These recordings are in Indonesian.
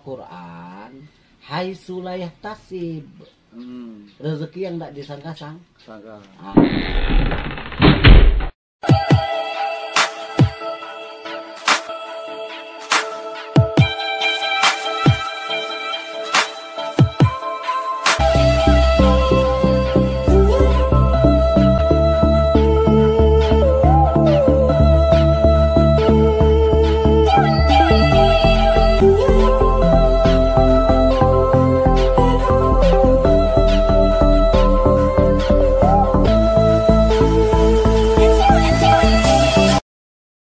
Quran, hai sulayah tasib. Rezeki yang tidak disangka-sangka.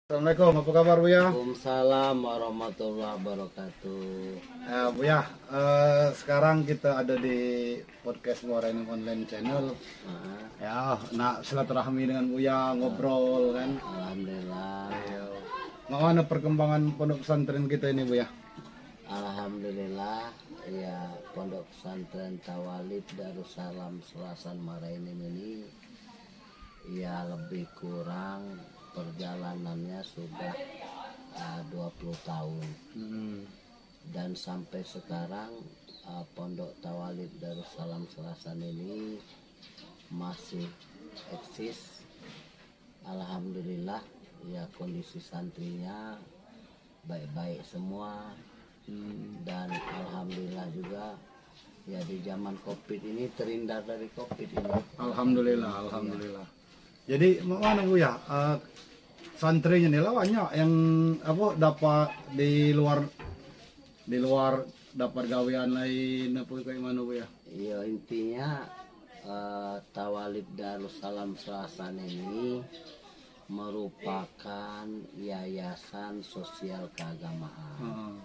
Assalamualaikum, apa kabar Buya? Waalaikumsalam warahmatullahi wabarakatuh. Buya, sekarang kita ada di podcast Muarainim Online Channel. Ya, nak silaturahmi dengan Buya, ngobrol kan. Alhamdulillah. Mana perkembangan pondok pesantren kita ini Buya? Alhamdulillah, ya Pondok Pesantren Tawalib Darussalam Selasan Muarainim ini ya lebih kurang perjalanannya sudah 20 tahun. Dan sampai sekarang Pondok Tawalib Darussalam Selasan ini masih eksis. Alhamdulillah, ya kondisi santrinya baik-baik semua. Dan alhamdulillah juga ya di zaman Covid ini terhindar dari Covid ini. Alhamdulillah. Jadi mana Buya? Santrinya nih lah banyak yang dapat di luar dapat gawean lain apa kayak mana Buya? Ya intinya Tawalib Darussalam Selasan ini merupakan yayasan sosial keagamaan.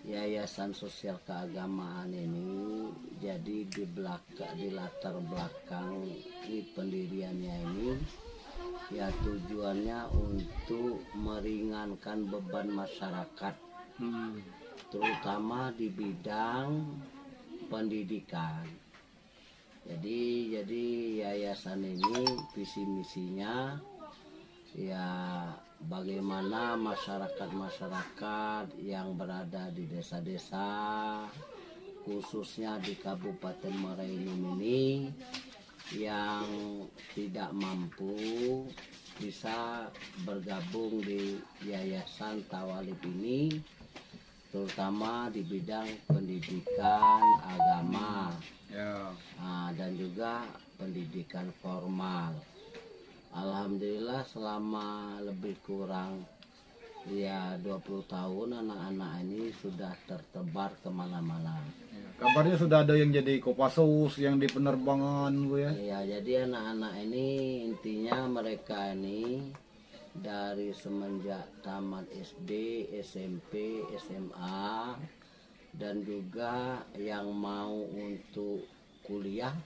Yayasan sosial keagamaan ini jadi di latar belakang pendiriannya ini ya tujuannya untuk meringankan beban masyarakat, terutama di bidang pendidikan. Jadi yayasan ini visi misinya ya bagaimana masyarakat yang berada di desa-desa khususnya di Kabupaten Muarainim ini yang tidak mampu bisa bergabung di Yayasan Tawalib ini, terutama di bidang pendidikan agama dan juga pendidikan formal. Alhamdulillah selama lebih kurang ya 20 tahun anak-anak ini sudah tertebar kemana-mana. Kabarnya sudah ada yang jadi Kopassus, yang di penerbangan Bu ya? Iya, jadi anak-anak ini intinya mereka ini dari semenjak tamat SD, SMP, SMA dan juga yang mau untuk kuliah.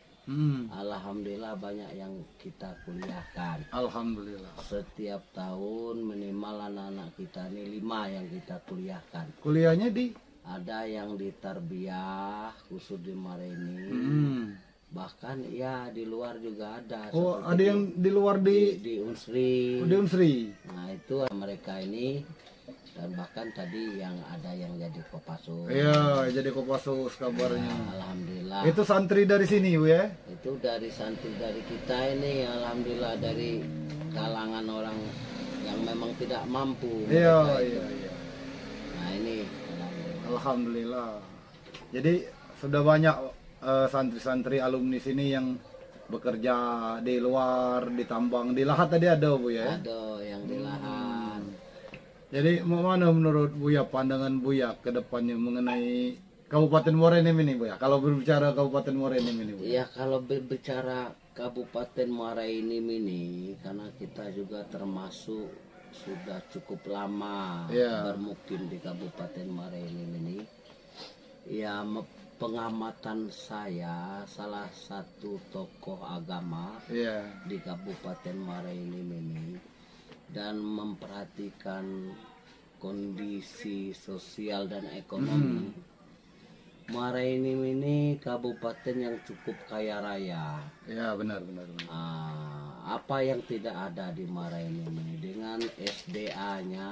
Alhamdulillah banyak yang kita kuliahkan. Alhamdulillah. Setiap tahun minimal anak-anak kita ini 5 yang kita kuliahkan. Kuliahnya di? Ada yang di Tarbiyah khusus di Muarainim. Bahkan ya di luar juga ada. Oh, ada yang di luar di Unsri. Di Unsri. Nah itu mereka ini. Dan bahkan tadi yang ada yang jadi Kopassus. Iya, jadi Kopassus kabarnya. Ya, alhamdulillah. Itu santri dari sini Bu ya? Itu dari santri dari kita ini, alhamdulillah, dari kalangan orang yang memang tidak mampu. Iya. Nah ini, alhamdulillah. Jadi sudah banyak santri-santri alumni sini yang bekerja di luar, di tambang, di lahat tadi ada Bu ya? Ada yang di lahan. Jadi mana menurut Buya, pandangan Buya ke depannya mengenai Kabupaten Muarainim ini Buya? Kalau berbicara Kabupaten Muarainim ini Buya? Ya kalau berbicara Kabupaten Muarainim ini, karena kita juga termasuk sudah cukup lama bermukim di Kabupaten Muarainim ini. Ya pengamatan saya salah satu tokoh agama di Kabupaten Muarainim ini dan memperhatikan kondisi sosial dan ekonomi. Muarainim ini kabupaten yang cukup kaya raya. Ya benar. apa yang tidak ada di Marainim ini dengan SDA-nya,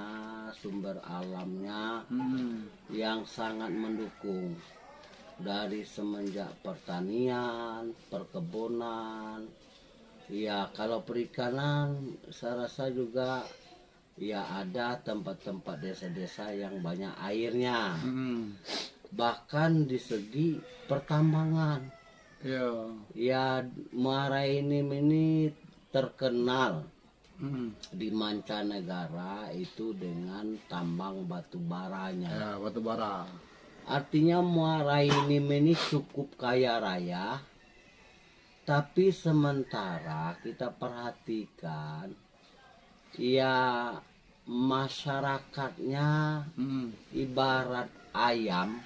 sumber alamnya yang sangat mendukung dari semenjak pertanian, perkebunan. Ya kalau perikanan saya rasa juga ya ada tempat-tempat desa-desa yang banyak airnya. Bahkan di segi pertambangan. Ya Marainim ini terkenal di mancanegara itu dengan tambang batu baranya. Ya, batu bara. Artinya Marainim ini cukup kaya raya. Tapi sementara kita perhatikan, ya masyarakatnya ibarat ayam,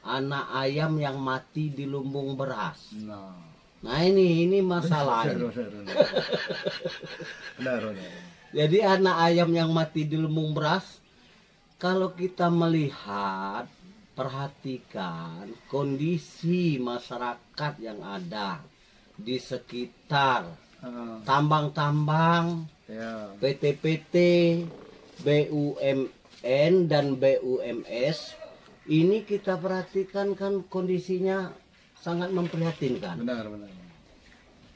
anak ayam yang mati di lumbung beras. Nah ini masalahnya. Jadi anak ayam yang mati di lumbung beras, kalau kita melihat, perhatikan kondisi masyarakat yang ada di sekitar tambang-tambang, PT-PT, BUMN dan BUMS, ini kita perhatikan kan kondisinya sangat memprihatinkan. Benar.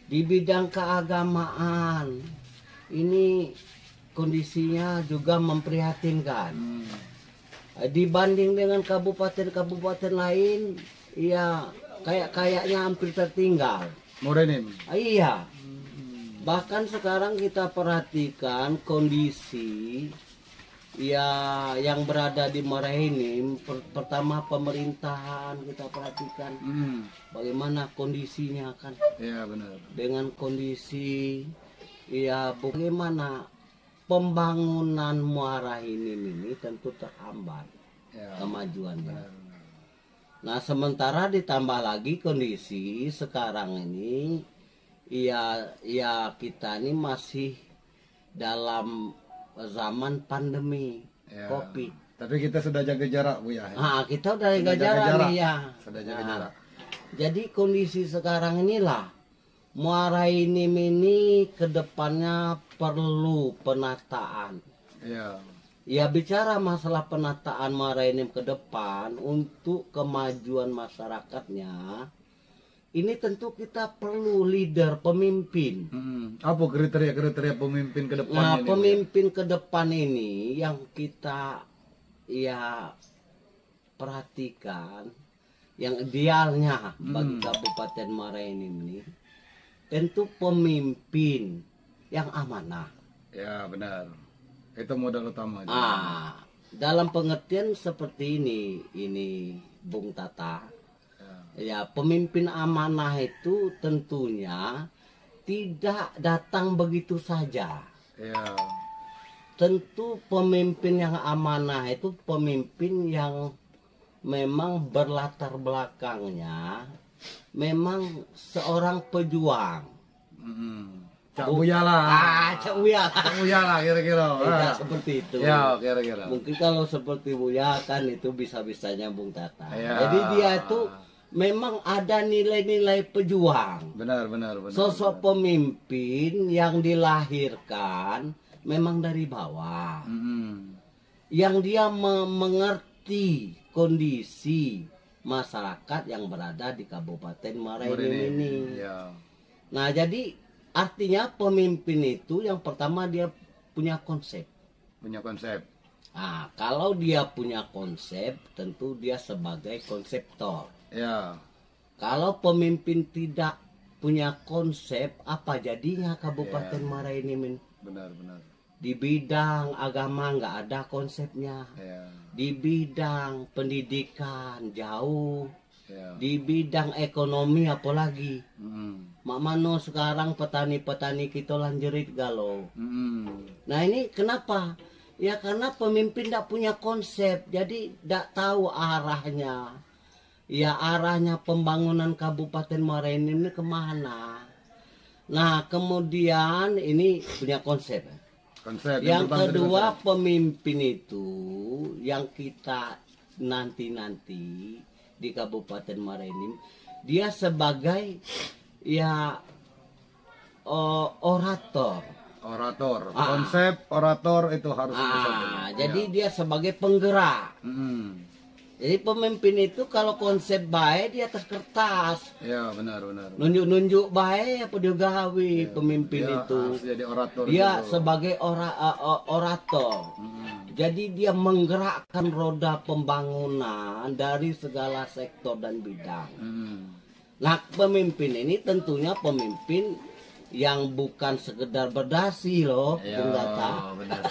Di bidang keagamaan, ini kondisinya juga memprihatinkan. Dibanding dengan kabupaten-kabupaten lain, ya kayaknya hampir tertinggal. Marainim. Iya. Bahkan sekarang kita perhatikan kondisi ya yang berada di Marainim. Pertama pemerintahan kita perhatikan bagaimana kondisinya kan. Iya benar. Dengan kondisi ya bagaimana pembangunan Marainim ini tentu terhambat kemajuannya. Nah sementara ditambah lagi kondisi sekarang ini ya kita ini masih dalam zaman pandemi COVID. Tapi kita sudah jaga jarak Bu ya. Kita udah jaga jarak nih ya. Sudah jaga jarak. Jadi kondisi sekarang inilah Marainim ini kedepannya perlu penataan. Ya bicara masalah penataan Marainim ke depan untuk kemajuan masyarakatnya, ini tentu kita perlu leader, pemimpin. Apa kriteria pemimpin ke depan? Nah, pemimpin ke depan ini yang kita ya perhatikan, yang idealnya bagi Kabupaten Marainim ini, tentu pemimpin yang amanah. Ya benar. Itu modal utama. Dalam pengertian seperti ini Bung Tata. Ya, pemimpin amanah itu tentunya tidak datang begitu saja. Tentu pemimpin yang amanah itu pemimpin yang memang berlatar belakangnya memang seorang pejuang. Cak Buya lah. Cak Buya lah kira-kira. Seperti itu. Ya, kira-kira. Mungkin kalau seperti Buya kan itu bisa-bisanya Bung Tata. Jadi dia itu memang ada nilai-nilai pejuang. Benar. Sosok pemimpin yang dilahirkan memang dari bawah. Yang dia mengerti kondisi masyarakat yang berada di Kabupaten Marainim ini. Nah, jadi artinya pemimpin itu yang pertama dia punya konsep. Kalau dia punya konsep, tentu dia sebagai konseptor. Kalau pemimpin tidak punya konsep, apa jadinya Kabupaten Marainim ini? Benar. Di bidang agama nggak ada konsepnya. Di bidang pendidikan jauh. Di bidang ekonomi apalagi. Mak mano sekarang petani-petani kita lanjerit galau. Nah ini kenapa? Ya karena pemimpin tidak punya konsep, jadi tidak tahu arahnya. Ya arahnya pembangunan Kabupaten Marainim ini kemana. Nah kemudian ini punya konsep. Yang kedua pemimpin itu yang kita nanti di Kabupaten Marainim, dia sebagai ya orator. Konsep orator itu harus bisa. Jadi dia sebagai penggerak. Jadi pemimpin itu kalau konsep baik di atas kertas. Ya, benar. Nunjuk-nunjuk baik apa dia gawe pemimpin dia itu. Harus jadi orator. Dia sebagai orator. Jadi dia menggerakkan roda pembangunan dari segala sektor dan bidang. Nah, pemimpin ini tentunya pemimpin yang bukan sekedar berdasi loh, Bung Data. Benar.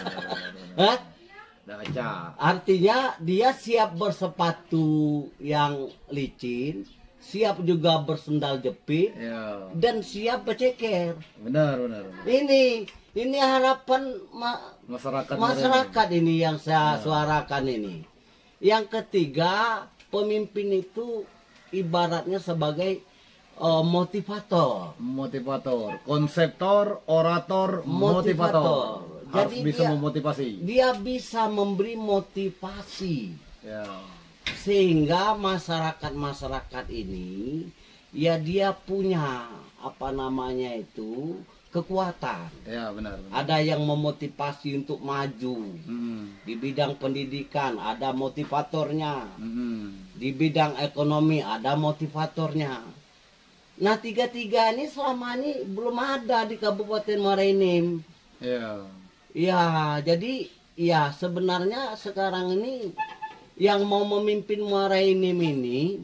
Artinya dia siap bersepatu yang licin, siap juga bersendal jepit, dan siap berceker. Benar. Ini harapan masyarakat ini yang saya suarakan ini. Yang ketiga, pemimpin itu ibaratnya sebagai motivator, konseptor, orator, motivator. Jadi bisa memotivasi. Dia bisa memberi motivasi. Sehingga masyarakat ini ya dia punya kekuatan. Ya, benar. Ada yang memotivasi untuk maju. Di bidang pendidikan ada motivatornya. Di bidang ekonomi ada motivatornya. Nah, tiga-tiga ini selama ini belum ada di Kabupaten Muara Enim. Ya, jadi ya sebenarnya sekarang ini yang mau memimpin Muara Enim ini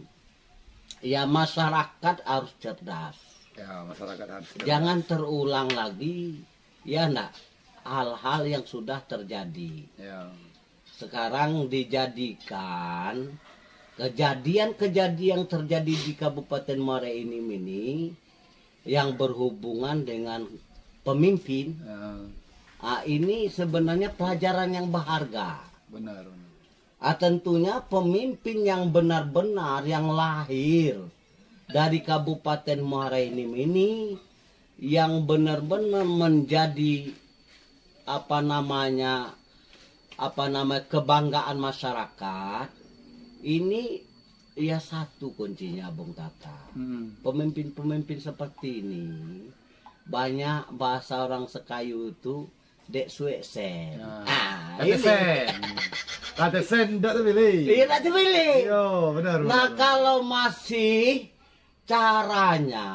ya masyarakat harus cerdas. Jangan terulang lagi ya hal-hal yang sudah terjadi. Sekarang dijadikan kejadian-kejadian yang terjadi di Kabupaten Muara Enim ini yang berhubungan dengan pemimpin. Ini sebenarnya pelajaran yang berharga. Benar. Tentunya pemimpin yang benar-benar yang lahir dari Kabupaten Muara Enim ini yang benar-benar menjadi kebanggaan masyarakat. Ini ya satu kuncinya, Bung Tata. Pemimpin-pemimpin seperti ini banyak bahasa orang Sekayu itu dek sueksen. Katesen tidak terpilih. Iya, tidak terpilih. Benar. Nah, kalau masih caranya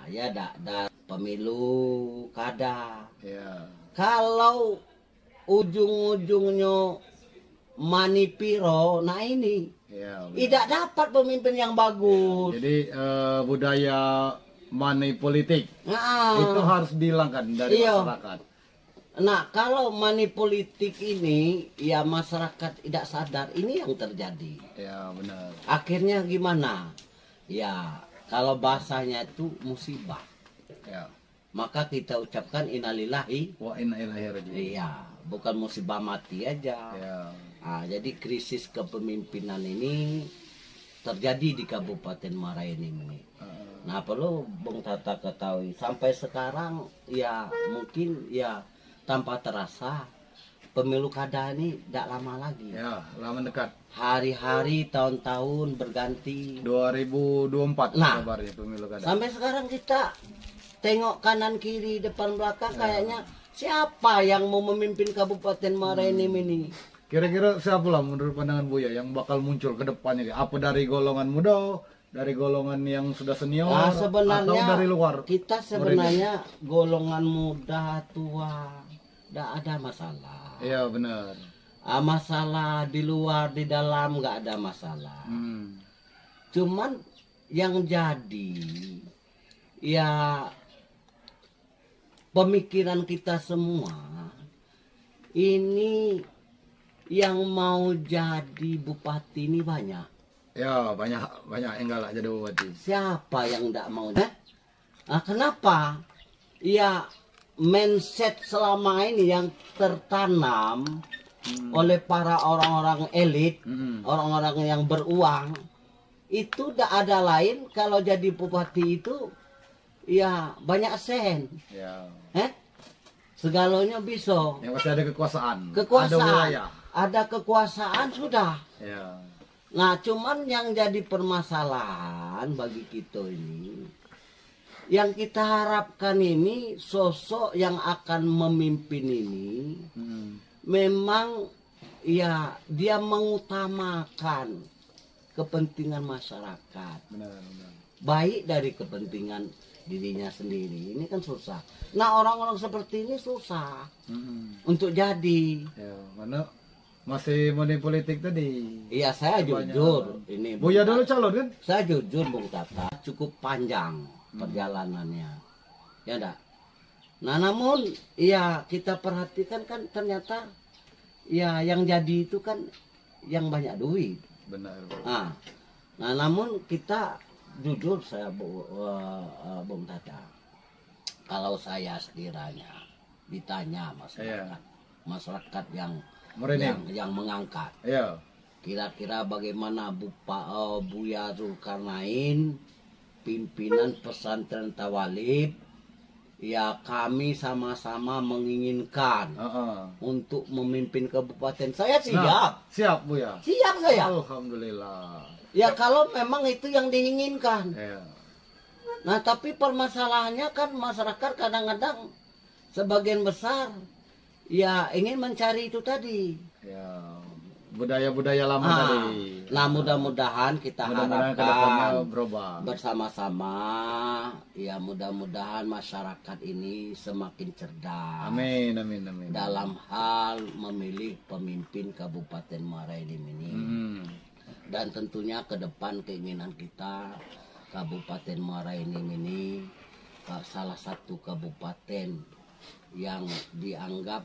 ya pemilu kada. Kalau ujung-ujungnya manipiro, nah ini tidak dapat pemimpin yang bagus. Jadi budaya money politik itu harus dihilangkan dari masyarakat. Nah, kalau money politik ini ya masyarakat tidak sadar, ini yang terjadi. Ya, benar. Akhirnya gimana? Ya, kalau bahasanya itu musibah. Maka kita ucapkan innalillahi wa inna ilaihi raji'un. Iya, bukan musibah mati aja. Nah, jadi krisis kepemimpinan ini terjadi di Kabupaten Muara Enim ini. Nah, perlu Bung Tata ketahui sampai sekarang ya mungkin ya tanpa terasa pemilu kada ini tidak lama lagi. Ya, lama dekat. Hari-hari, tahun-tahun berganti. 2024 kabarnya pemilu kada. Sampai sekarang kita tengok kanan kiri depan belakang kayaknya siapa yang mau memimpin Kabupaten Muara Enim ini? Kira-kira siapa lah menurut pandangan Buya yang bakal muncul ke depannya? Apa dari golongan muda, dari golongan yang sudah senior, atau dari luar? Kita sebenarnya golongan muda, tua, tidak ada masalah. Iya, benar. Masalah di luar, di dalam nggak ada masalah. Cuman yang jadi ya pemikiran kita semua ini yang mau jadi bupati ini banyak. Ya, banyak yang galak jadi bupati. Siapa yang tidak mau? Kenapa? Ya, mindset selama ini yang tertanam oleh para orang-orang elit, orang-orang yang beruang, itu tidak ada lain kalau jadi bupati itu ya banyak sen. Segalanya bisa. Yang masih ada kekuasaan. Ada wilayah. Ada kekuasaan sudah. Nah, cuman yang jadi permasalahan bagi kita ini, yang kita harapkan ini sosok yang akan memimpin ini memang ya dia mengutamakan kepentingan masyarakat. Benar. Baik dari kepentingan dirinya sendiri. Ini kan susah. Nah, orang-orang seperti ini susah untuk jadi. Ya, mana masih money politik tadi. Iya, saya jujur. Ini Buya dulu calon kan? Saya jujur, Bung Tata, cukup panjang perjalanannya. Ya enggak? Nah, namun ya kita perhatikan kan ternyata ya yang jadi itu kan yang banyak duit. Benar. Nah, namun kita jujur saya Bung Tata, kalau saya sekiranya ditanya masyarakat yang mengangkat, kira-kira bagaimana Buya Zulkarnain pimpinan pesantren Tawalib, ya kami sama-sama menginginkan untuk memimpin kabupaten. Saya siap. Siap Buya. Siap saya. Alhamdulillah. Ya kalau memang itu yang diinginkan. Ya. Nah tapi permasalahannya kan masyarakat kadang-kadang sebagian besar ya ingin mencari itu tadi. Ya, budaya-budaya lama tadi. Nah mudah-mudahan kita harapkan bersama-sama ya mudah-mudahan masyarakat ini semakin cerdas. Amin. Dalam hal memilih pemimpin Kabupaten Muara Enim ini. Dan tentunya ke depan keinginan kita Kabupaten Muara Enim ini salah satu kabupaten yang dianggap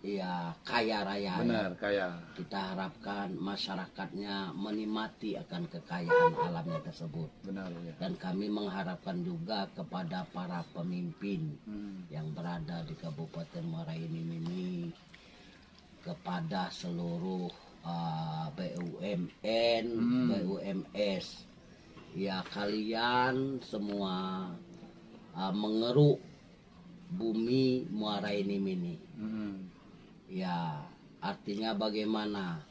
ya kaya raya. Benar, kaya. Kita harapkan masyarakatnya menikmati akan kekayaan alamnya tersebut. Benar, ya. Dan kami mengharapkan juga kepada para pemimpin yang berada di Kabupaten Muara Enim ini, kepada seluruh BUMN, BUMS, ya kalian semua mengeruk bumi Muara Enim ini. Ya artinya bagaimana?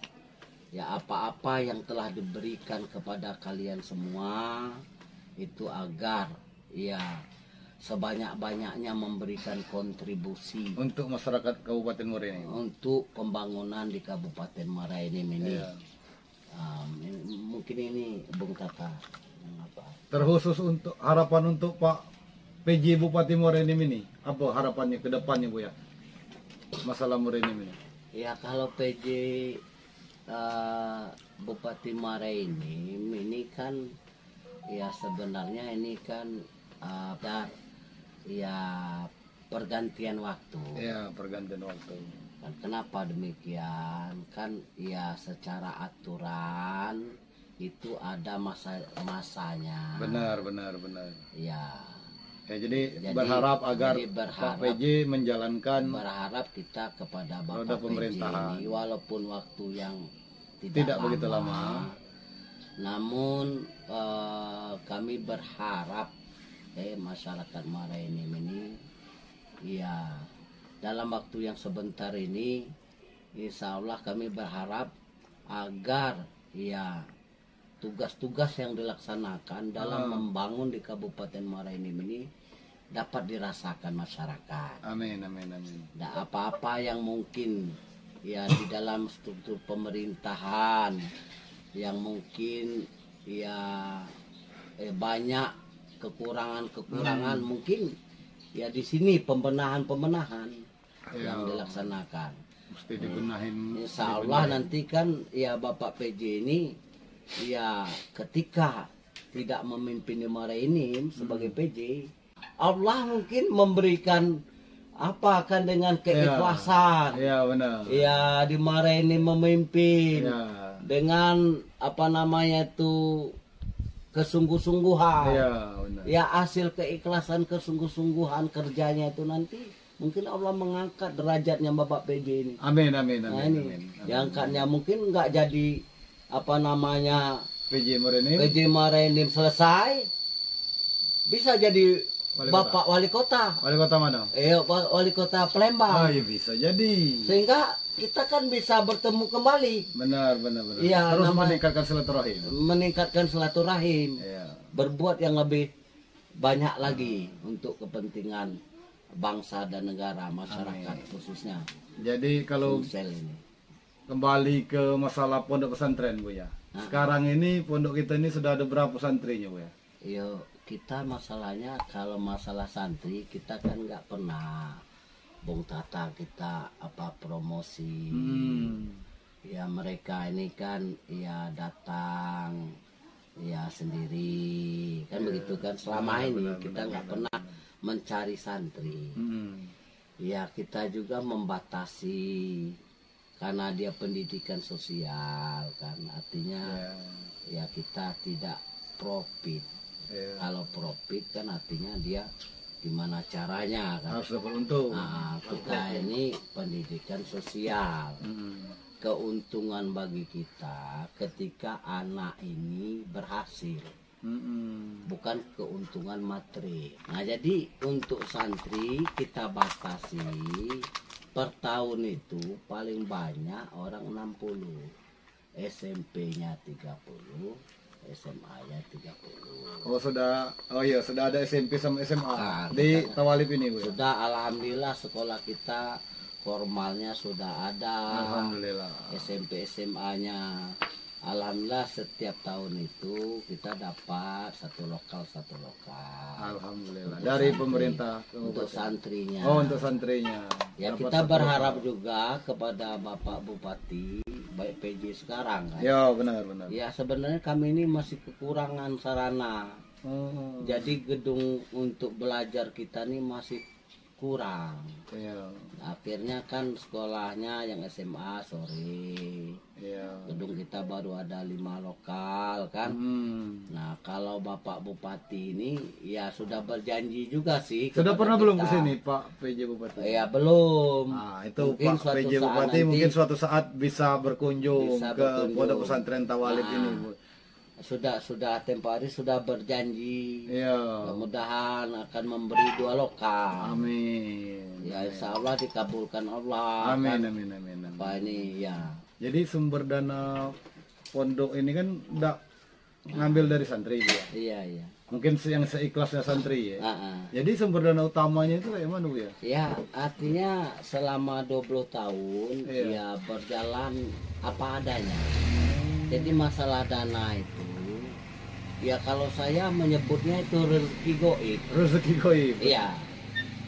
Ya apa-apa yang telah diberikan kepada kalian semua itu agar ya sebanyak-banyaknya memberikan kontribusi untuk masyarakat Kabupaten Muara Enim, untuk pembangunan di Kabupaten Muara Enim ini. Mungkin ini Bung Tata. Terkhusus untuk harapan untuk Pak PJ Bupati Muara Enim ini, apa harapannya ke depannya Bu ya? Masalah Muara Enim ini. Ya kalau PJ Bupati Muara Enim ini kan ya sebenarnya ini kan ya pergantian waktu. Ya, pergantian waktu. Dan kenapa demikian? Kan ya secara aturan itu ada masanya. Benar. Ya. Ya, jadi berharap agar Pak PJ menjalankan, berharap kita kepada Bapak PJ ini walaupun waktu yang tidak begitu lama. Namun kami berharap masyarakat Muara Enim ini ya dalam waktu yang sebentar ini insya Allah kami berharap agar ya tugas-tugas yang dilaksanakan dalam membangun di Kabupaten Muara Enim ini dapat dirasakan masyarakat. Amin. Dan apa-apa yang mungkin ya di dalam struktur pemerintahan yang mungkin ya banyak kekurangan mungkin ya di sini pembenahan yang dilaksanakan. Mesti dibenahin. Insya Allah nanti kan ya Bapak PJ ini ya ketika tidak memimpin di Muara Enim sebagai PJ, Allah mungkin memberikan apa kan dengan keikhlasan. Iya benar. Ya di Muara Enim memimpin dengan apa namanya itu kesungguh-sungguhan. Ya hasil keikhlasan kesungguh-sungguhan kerjanya itu nanti mungkin Allah mengangkat derajatnya Bapak PJ ini. Amin. Nah, ini diangkatnya mungkin nggak jadi apa namanya PJ Muara Enim selesai, bisa jadi Bapak Wali Kota. Wali Kota mana? Wali Kota Palembang. Iya bisa jadi. Sehingga kita kan bisa bertemu kembali. Benar. Terus meningkatkan silaturahim. Meningkatkan silaturahim. Berbuat yang lebih banyak lagi untuk kepentingan bangsa dan negara, masyarakat khususnya. Jadi kalau ini. Kembali ke masalah pondok pesantren Bu ya. Sekarang ini pondok kita ini sudah ada berapa santrinya Bu ya? Iya, kita masalahnya kalau masalah santri kita kan nggak pernah Bung Tata kita apa promosi. Ya mereka ini kan ya datang ya sendiri kan begitu kan, selama ini kita nggak pernah mencari santri. Ya kita juga membatasi karena dia pendidikan sosial kan, artinya ya kita tidak profit. Kalau profit kan artinya dia gimana caranya kan, harus dapat untung. Nah, kita ini pendidikan sosial. Keuntungan bagi kita ketika anak ini berhasil, bukan keuntungan materi. Nah jadi untuk santri kita batasi per tahun itu paling banyak orang 60, SMP-nya 30, SMA-nya 30. Oh iya sudah ada SMP sama SMA di Tawalib ini Bu. Sudah, alhamdulillah sekolah kita formalnya sudah ada. Alhamdulillah. SMP SMA-nya alhamdulillah setiap tahun itu kita dapat satu lokal. Alhamdulillah. Dari pemerintah untuk santrinya. Oh, untuk santrinya. Ya dapat kita berharap lokal juga kepada Bapak Bupati baik PJ sekarang kan. Ya benar. Ya sebenarnya kami ini masih kekurangan sarana. Jadi gedung untuk belajar kita ini masih kurang. Akhirnya kan sekolahnya yang SMA sore. Gedung kita baru ada 5 lokal kan. Nah kalau Bapak Bupati ini ya sudah berjanji juga sih. Sudah pernah kita belum kesini Pak PJ Bupati? Ya belum. Nah itu mungkin Pak PJ Bupati mungkin suatu saat bisa berkunjung ke Pondok Pesantren Tawalib ini Bu. Sudah tempo hari sudah berjanji. Mudah-mudahan akan memberi 2 lokal. Amin. Ya insya Allah dikabulkan Allah. Amin. Apa ini ya. Jadi sumber dana pondok ini kan udah ngambil dari santri ya. Iya. Mungkin yang seikhlasnya santri ya. Jadi sumber dana utamanya itu kayak mana Bu ya? Ya artinya selama 20 tahun ya berjalan apa adanya. Jadi masalah dana itu ya kalau saya menyebutnya itu rezeki goib. Rezeki goib. Iya.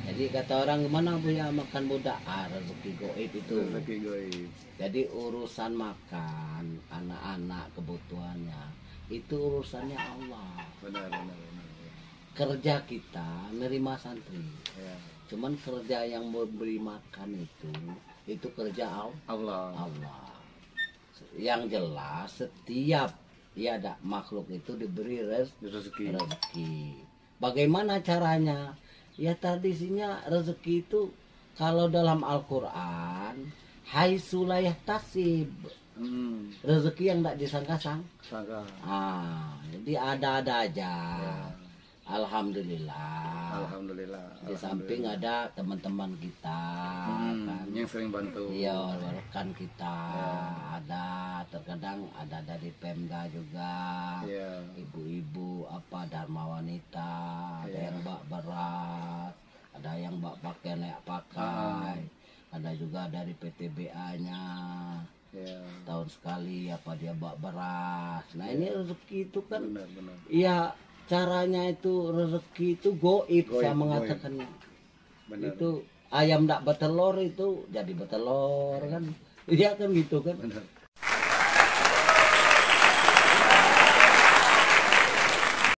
Jadi kata orang gimana Bu ya makan budak, rezeki goib itu. Rezeki goib. Jadi urusan makan anak-anak kebutuhannya itu urusannya Allah. Benar. Kerja kita nerima santri. Cuman kerja yang memberi makan itu kerja Allah. Yang jelas setiap ada makhluk itu diberi rezeki. Bagaimana caranya? Ya tradisinya rezeki itu kalau dalam Al-Quran haitsu la yahtasib. Rezeki yang tidak disangka-sangka. Jadi ada-ada aja. Alhamdulillah. Di samping ada teman-teman kita kan yang sering bantu. Iya, rekan kita ada, terkadang ada dari Pemda juga. Ibu-ibu apa Dharma Wanita, ada yang bak beras, ada yang bak pakaian layak pakai, ada juga dari PTBA-nya. Tahun sekali apa dia bak beras. Nah ini rezeki itu kan iya caranya itu rezeki itu goib saya mengatakannya. Itu ayam tidak bertelur itu jadi bertelur kan. Iya kan gitu kan.